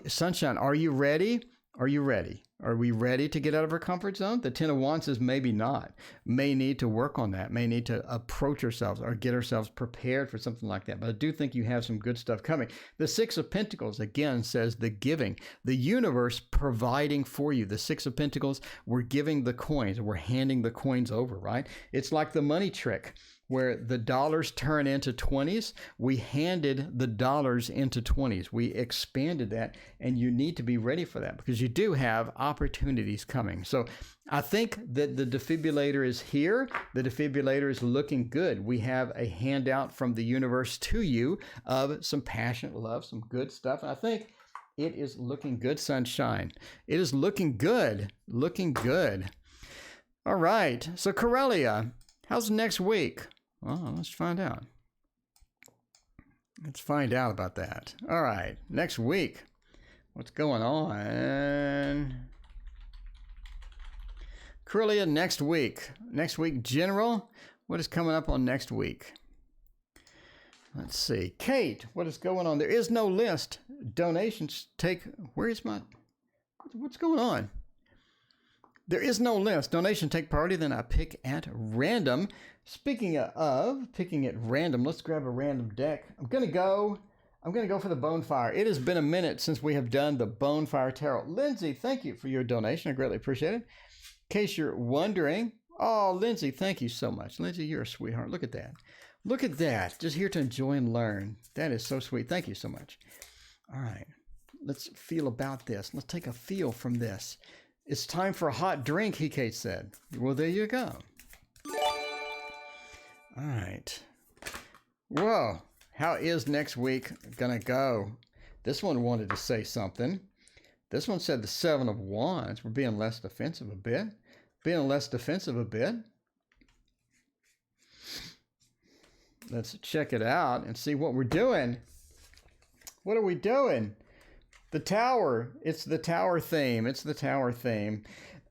Sunshine, are you ready? Are you ready? Are we ready to get out of our comfort zone? The Ten of Wands says maybe not. May need to work on that. May need to approach ourselves or get ourselves prepared for something like that. But I do think you have some good stuff coming. The Six of Pentacles, again, says the giving. The universe providing for you. The Six of Pentacles, we're giving the coins. We're handing the coins over, right? It's like the money trick, where the dollars turn into 20s. We handed the dollars into 20s. We expanded that, and you need to be ready for that because you do have opportunities coming. So I think that the defibrillator is here. The defibrillator is looking good. We have a handout from the universe to you of some passionate love, some good stuff. And I think it is looking good, Sunshine. It is looking good. Looking good. All right. So Corellia, how's next week? Well, let's find out. Let's find out about that. All right, next week. What's going on? Corellia, next week. Next week, general. What is coming up on next week? Let's see. Kate, what is going on? There is no list. Donations take... Where is my... What's going on? There is no list. Donations take priority, then I pick at random. Speaking of picking at random, let's grab a random deck. I'm going to go for the Bonefire. It has been a minute since we have done the Bonefire Tarot. Lindsay, thank you for your donation. I greatly appreciate it. In case you're wondering... Oh, Lindsay, thank you so much. Lindsay, you're a sweetheart. Look at that. Look at that. Just here to enjoy and learn. That is so sweet. Thank you so much. All right. Let's feel about this. Let's take a feel from this. It's time for a hot drink, Kate said. Well, there you go. All right. Whoa. How is next week going to go? This one wanted to say something. This one said the Seven of Wands. We're being less defensive a bit. Let's check it out and see what we're doing. What are we doing? The Tower. It's the Tower theme.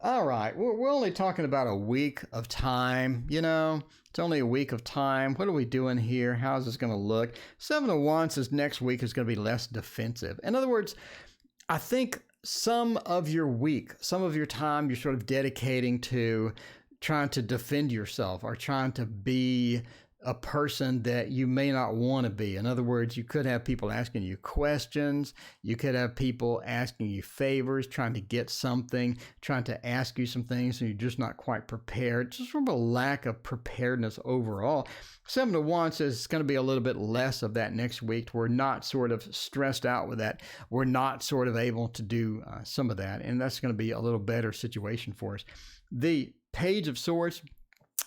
All right. We're only talking about a week of time, you know. It's only a week of time. What are we doing here? How's this going to look? Seven of Wands says next week is going to be less defensive. In other words, I think some of your week, some of your time you're sort of dedicating to trying to defend yourself or trying to be a person that you may not want to be. In other words, you could have people asking you questions. You could have people asking you favors, trying to get something, trying to ask you some things, and you're just not quite prepared. Just from a lack of preparedness overall. Seven of Wands says it's going to be a little bit less of that next week. We're not sort of stressed out with that. We're not sort of able to do some of that. And that's going to be a little better situation for us. The Page of Swords,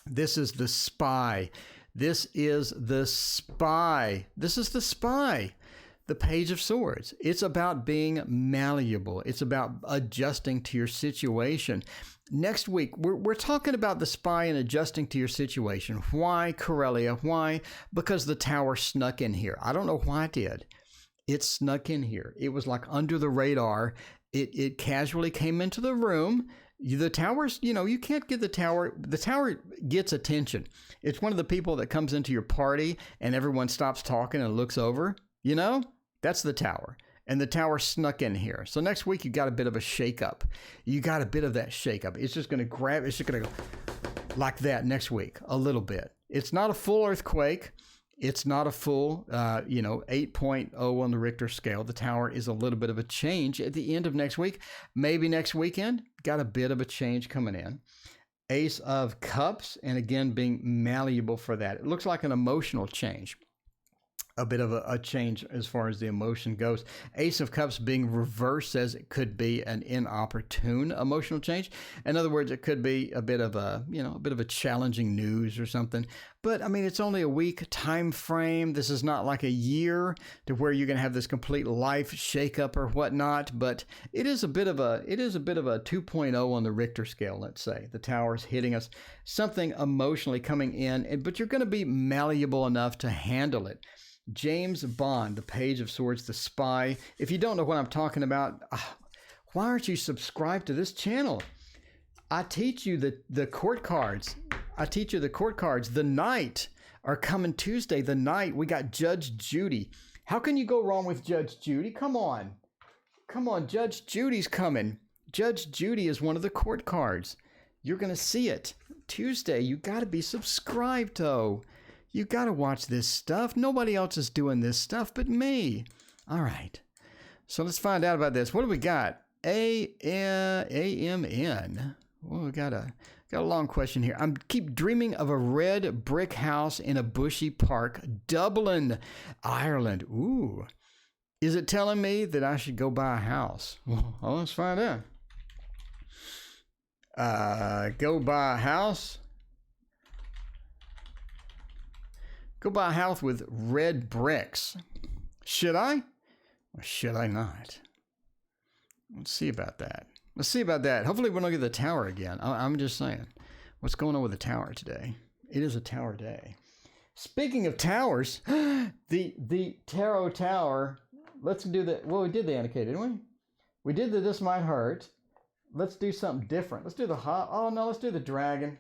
this is the Spy. This is the Spy. The Page of Swords. It's about being malleable. It's about adjusting to your situation. Next week, we're talking about the Spy and adjusting to your situation. Why, Corellia? Why? Because the Tower snuck in here. I don't know why it did. It snuck in here. It was like under the radar. It casually came into the room. The Tower's, you know, you can't get the Tower. The Tower gets attention. It's one of the people that comes into your party and everyone stops talking and looks over. You know, that's the Tower. And the Tower snuck in here. So next week, you got a bit of a shakeup. You got a bit of that shakeup. It's just going to grab, it's just going to go like that next week, a little bit. It's not a full earthquake. It's not a full, 8.0 on the Richter scale. The Tower is a little bit of a change at the end of next week. Maybe next weekend, got a bit of a change coming in. Ace of Cups, and again, being malleable for that. It looks like an emotional change. A bit of a change as far as the emotion goes. Ace of Cups being reversed says it could be an inopportune emotional change. In other words, it could be a bit of a challenging news or something. But I mean, it's only a week time frame. This is not like a year to where you're going to have this complete life shakeup or whatnot. But it is a bit of a 2.0 on the Richter scale. Let's say the Tower's hitting us, something emotionally coming in, but you're going to be malleable enough to handle it. James Bond, the Page of Swords, the Spy. If you don't know what I'm talking about, why aren't you subscribed to this channel? I teach you the court cards. The night are coming Tuesday. The night, we got Judge Judy. How can you go wrong with Judge Judy? Come on, Judge Judy's coming. Judge Judy is one of the court cards. You're going to see it Tuesday. You got to be subscribed, though. You got to watch this stuff. Nobody else is doing this stuff but me. All right. So let's find out about this. What do we got? AMN. Well, we got a long question here. I keep dreaming of a red brick house in a bushy park, Dublin, Ireland. Ooh. Is it telling me that I should go buy a house? Well, let's find out. Go buy a house. Go buy a house with red bricks. Should I? Or should I not? Let's see about that. Hopefully we don't get the Tower again. I'm just saying. What's going on with the Tower today? It is a Tower day. Speaking of towers, the Tarot Tower. Let's do the, well, we did the Anarchy, didn't we? We did the This Might Hurt. Let's do something different. Let's do the let's do the Dragon.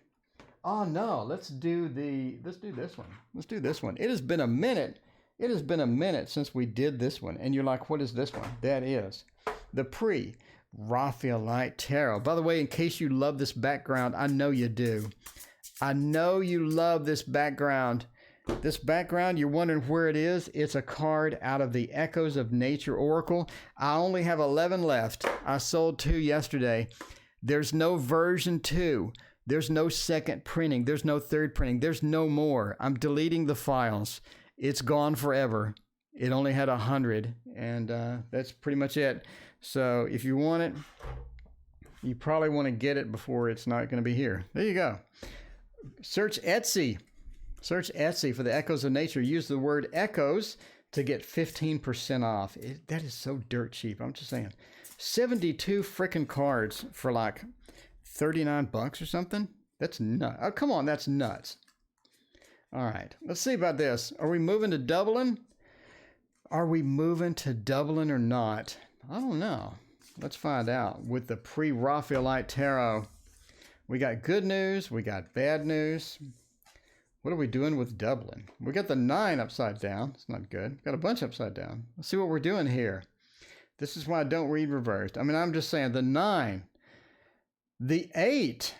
Oh no, let's do this one. It has been a minute It has been a minute since we did this one. And you're like, what is this one? That is the Pre-Raphaelite Tarot. By the way, in case you love this background, I know you do. I know you love this background. This background, you're wondering where it is. It's a card out of the Echoes of Nature Oracle. I only have 11 left. I sold 2 yesterday. There's no version 2. There's no second printing. There's no third printing. There's no more. I'm deleting the files. It's gone forever. It only had 100, and that's pretty much it. So if you want it, you probably want to get it before it's not going to be here. There you go. Search Etsy. Search Etsy for the Echoes of Nature. Use the word echoes to get 15% off. That is so dirt cheap. I'm just saying. 72 freaking cards for like 39 bucks or something. That's nuts. Oh, come on. That's nuts. All right. Let's see about this. Are we moving to Dublin? Are we moving to Dublin or not? I don't know. Let's find out. With the Pre-Raphaelite Tarot, we got good news. We got bad news. What are we doing with Dublin? We got the 9 upside down. It's not good. Got a bunch upside down. Let's see what we're doing here. This is why I don't read reversed. I mean, I'm just saying the 9, the 8.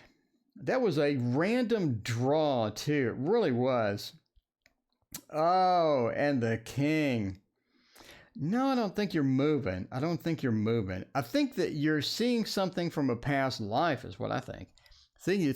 That was a random draw too. It really was. Oh, and the King. No, I don't think you're moving. I don't think you're moving. I think that you're seeing something from a past life is what I think. You're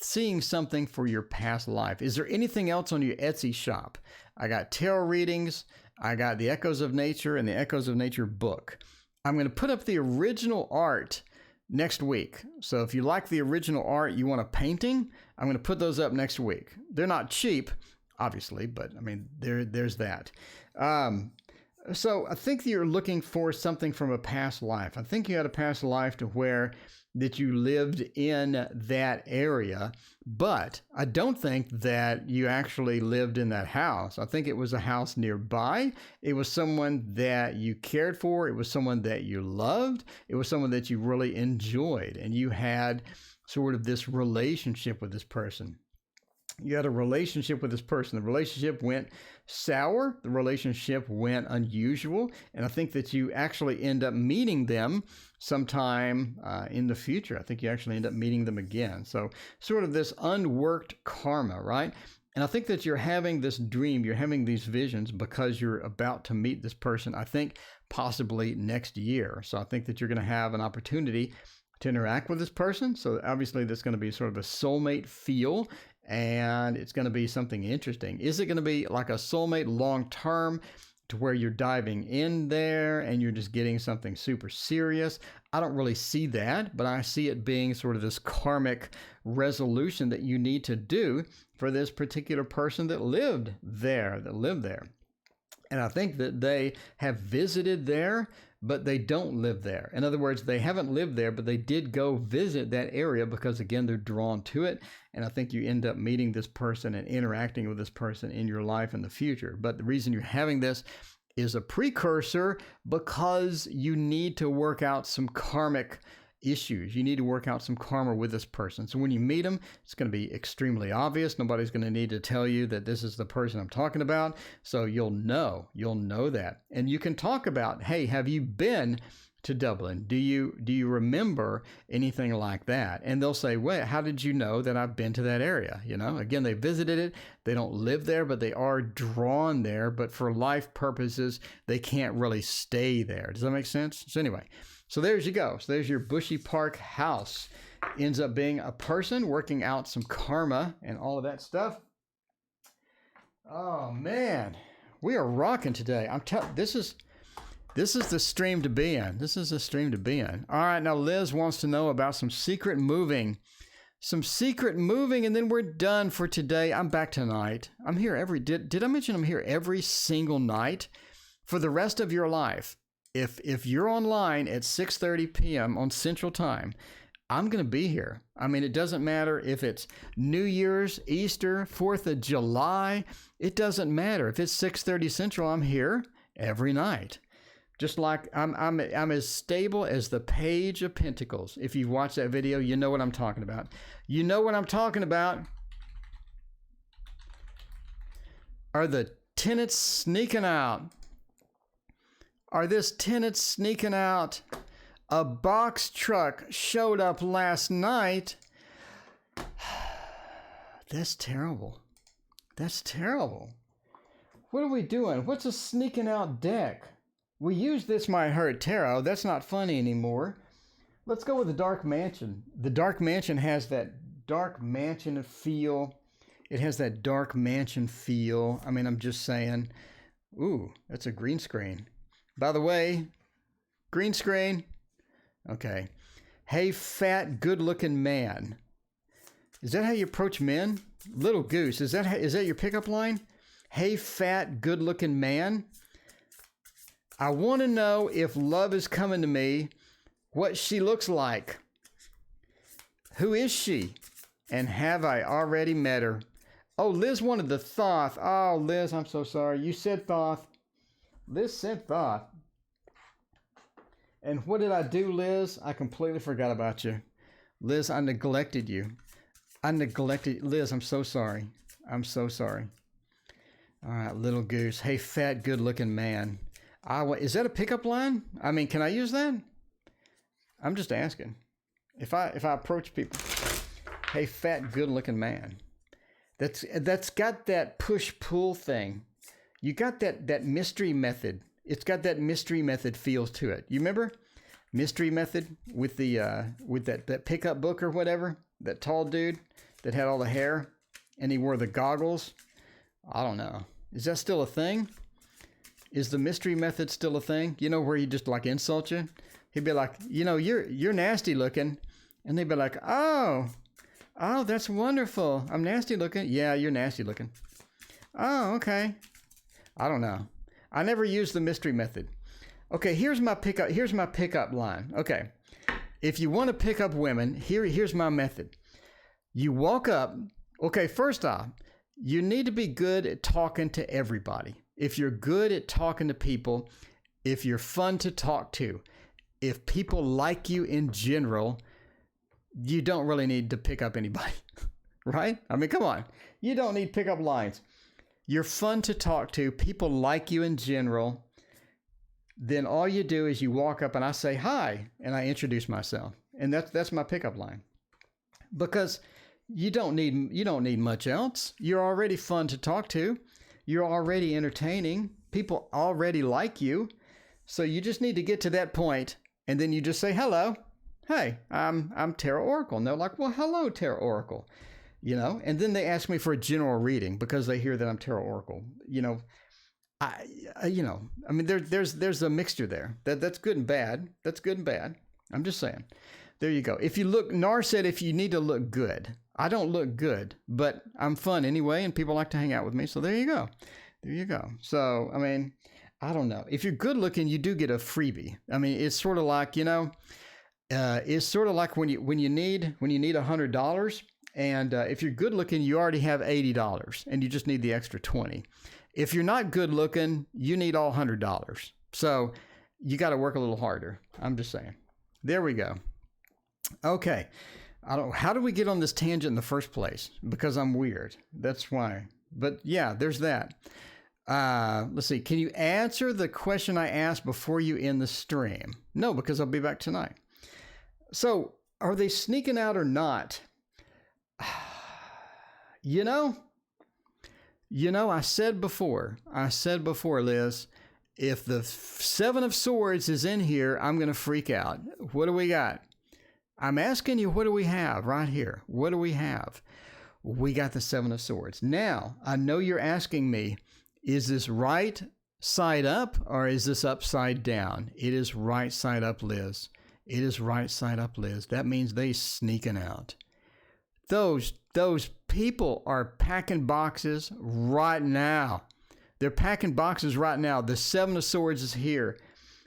seeing something for your past life. Is there anything else on your Etsy shop? I got tarot readings. I got the Echoes of Nature and the Echoes of Nature book. I'm going to put up the original art next week. So if you like the original art, you want a painting, I'm going to put those up next week. They're not cheap, obviously, but I mean, there's that. So I think you're looking for something from a past life. I think you had a past life to where that you lived in that area, but I don't think that you actually lived in that house. I think it was a house nearby. It was someone that you cared for. It was someone that you loved. It was someone that you really enjoyed, and you had sort of this relationship with this person. You had a relationship with this person. The relationship went sour. The relationship went unusual. And I think that you actually end up meeting them sometime in the future. I think you actually end up meeting them again. So sort of this unworked karma, right? And I think that you're having this dream, you're having these visions because you're about to meet this person, I think possibly next year. So I think that you're going to have an opportunity to interact with this person. So obviously there's going to be sort of a soulmate feel, and it's going to be something interesting. Is it going to be like a soulmate long term to where you're diving in there and you're just getting something super serious? I don't really see that, but I see it being sort of this karmic resolution that you need to do for this particular person that lived there. And I think that they have visited there, but they don't live there. In other words, they haven't lived there, but they did go visit that area because, again, they're drawn to it. And I think you end up meeting this person and interacting with this person in your life in the future. But the reason you're having this is a precursor because you need to work out some karmic issues. You need to work out some karma with this person. So when you meet them, it's going to be extremely obvious. Nobody's going to need to tell you that this is the person I'm talking about. So you'll know that. And you can talk about, hey, have you been to Dublin? Do you remember anything like that? And they'll say, wait, how did you know that I've been to that area? You know, again, they visited it. They don't live there, but they are drawn there. But for life purposes, they can't really stay there. Does that make sense? So anyway, so there you go. So there's your Bushy Park house. Ends up being a person working out some karma and all of that stuff. Oh man, we are rocking today. I'm telling this is the stream to be in. This is the stream to be in. All right, now Liz wants to know about some secret moving. Some secret moving, and then we're done for today. I'm back tonight. I'm here did I mention I'm here every single night for the rest of your life? If you're online at 6:30 p.m. on Central Time, I'm going to be here. I mean, it doesn't matter if it's New Year's, Easter, 4th of July. It doesn't matter. If it's 6:30 Central, I'm here every night. Just like I'm as stable as the Page of Pentacles. If you've watched that video, you know what I'm talking about. You know what I'm talking about are the tenants sneaking out? Are this tenants sneaking out? A box truck showed up last night. That's terrible. That's terrible. What are we doing? What's a sneaking out deck? We use This Might Hurt Tarot. That's not funny anymore. Let's go with the Dark Mansion. The Dark Mansion has that dark mansion feel. It has that dark mansion feel. I mean, I'm just saying. Ooh, that's a green screen. By the way, green screen. Okay. Hey, fat, good-looking man. Is that how you approach men? Little Goose, is that your pickup line? Hey, fat, good-looking man. I want to know if love is coming to me, what she looks like. Who is she? And have I already met her? Oh, Liz wanted the Thoth. Oh, Liz, I'm so sorry. You said Thoth. Liz said Thoth. And what did I do, Liz? I completely forgot about you. Liz, I neglected you. Liz, I'm so sorry. I'm so sorry. All right, Little Goose. Hey, fat, good-looking man. Is that a pickup line? I mean, can I use that? I'm just asking. If I approach people, hey, fat, good-looking man. That's got that push-pull thing. You got that mystery method. It's got that mystery method feel to it. You remember mystery method with the with that pickup book or whatever? That tall dude that had all the hair and he wore the goggles. I don't know. Is that still a thing? Is the mystery method still a thing? You know, where he just like insult you? He'd be like, you know, you're nasty looking. And they'd be like, oh, that's wonderful. I'm nasty looking. Yeah, you're nasty looking. Oh, okay. I don't know. I never used the mystery method. Okay, here's my pickup line. Okay. If you want to pick up women, here's my method. You walk up. Okay, first off, you need to be good at talking to everybody. If you're good at talking to people, if you're fun to talk to, if people like you in general, you don't really need to pick up anybody, right? I mean, come on. You don't need pickup lines. You're fun to talk to, people like you in general, then all you do is you walk up and I say hi and I introduce myself. And that's my pickup line. Because you don't need much else. You're already fun to talk to. You're already entertaining. People already like you. So you just need to get to that point and then you just say hello. Hey, I'm TarotOracle. And they're like, well, hello, TarotOracle. You know, and then they ask me for a general reading because they hear that I'm TarotOracle. You know, I mean, there's a mixture there. That's good and bad. That's good and bad. I'm just saying. There you go. If you look, Nar said, if you need to look good. I don't look good, but I'm fun anyway, and people like to hang out with me. So there you go. There you go. So, I mean, I don't know. If you're good looking, you do get a freebie. I mean, it's sort of like, you know, it's sort of like when you need $100. And if you're good looking, you already have $80 and you just need the extra 20. If you're not good looking, you need all $100. So you got to work a little harder. I'm just saying. There we go. Okay. How do we get on this tangent in the first place? Because I'm weird. That's why. But yeah, there's that. Let's see. Can you answer the question I asked before you end the stream? No, because I'll be back tonight. So are they sneaking out or not? You know, I said before, Liz, if the Seven of Swords is in here, I'm going to freak out. What do we got? I'm asking you, what do we have right here? What do we have? We got the Seven of Swords. Now, I know you're asking me, is this right side up or is this upside down? It is right side up, Liz. It is right side up, Liz. That means they sneaking out. Those people are packing boxes right now. They're packing boxes right now. The Seven of Swords is here.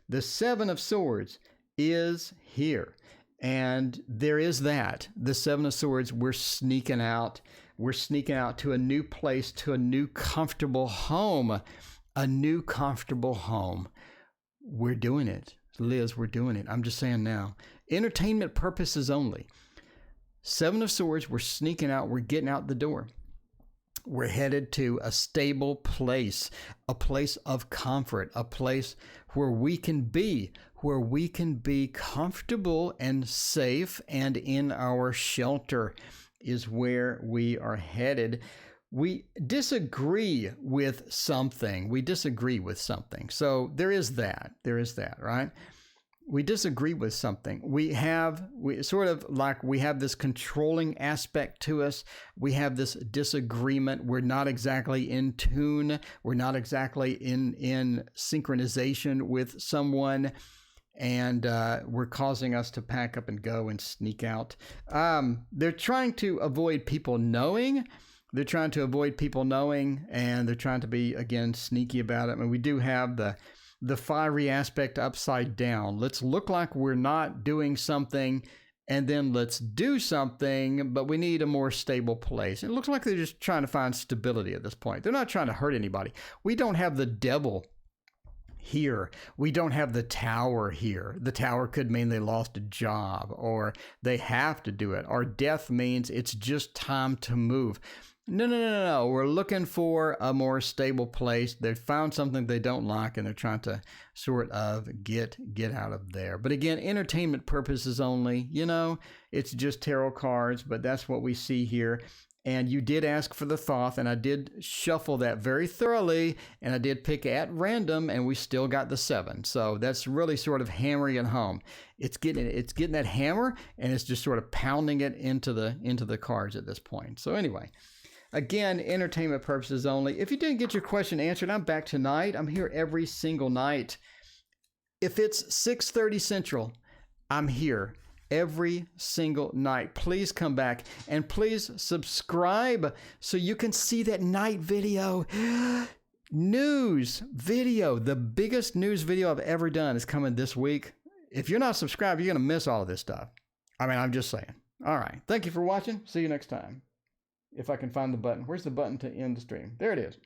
The Seven of Swords is here. And there is that. The Seven of Swords, we're sneaking out. We're sneaking out to a new place, to a new comfortable home. A new comfortable home. We're doing it. Liz, we're doing it. I'm just saying now. Entertainment purposes only. Seven of Swords, we're sneaking out. We're getting out the door. We're headed to a stable place, a place of comfort, a place where we can be comfortable and safe, and in our shelter is where we are headed. We disagree with something. So there is that, right? We disagree with something. We have this controlling aspect to us. We have this disagreement. We're not exactly in tune. We're not exactly in synchronization with someone. And we're causing us to pack up and go and sneak out. They're trying to avoid people knowing. And they're trying to be, again, sneaky about it. I mean, we do have the fiery aspect upside down. Let's look like we're not doing something, and then let's do something, but we need a more stable place. It looks like they're just trying to find stability at this point. They're not trying to hurt anybody. We don't have the devil here. We don't have the tower here. The tower could mean they lost a job, or they have to do it, or death means it's just time to move. No. We're looking for a more stable place. They found something they don't like, and they're trying to sort of get out of there. But again, entertainment purposes only. It's just tarot cards, but that's what we see here. And you did ask for the Thoth, and I did shuffle that very thoroughly, and I did pick at random, and we still got the 7. So that's really sort of hammering it home. It's getting that hammer, and it's just sort of pounding it into the cards at this point. So anyway. Again, entertainment purposes only. If you didn't get your question answered, I'm back tonight. I'm here every single night. If it's 6:30 Central, I'm here every single night. Please come back, and please subscribe so you can see that night video. News video. The biggest news video I've ever done is coming this week. If you're not subscribed, you're going to miss all of this stuff. I mean, I'm just saying. All right. Thank you for watching. See you next time. If I can find the button. Where's the button to end the stream? There it is.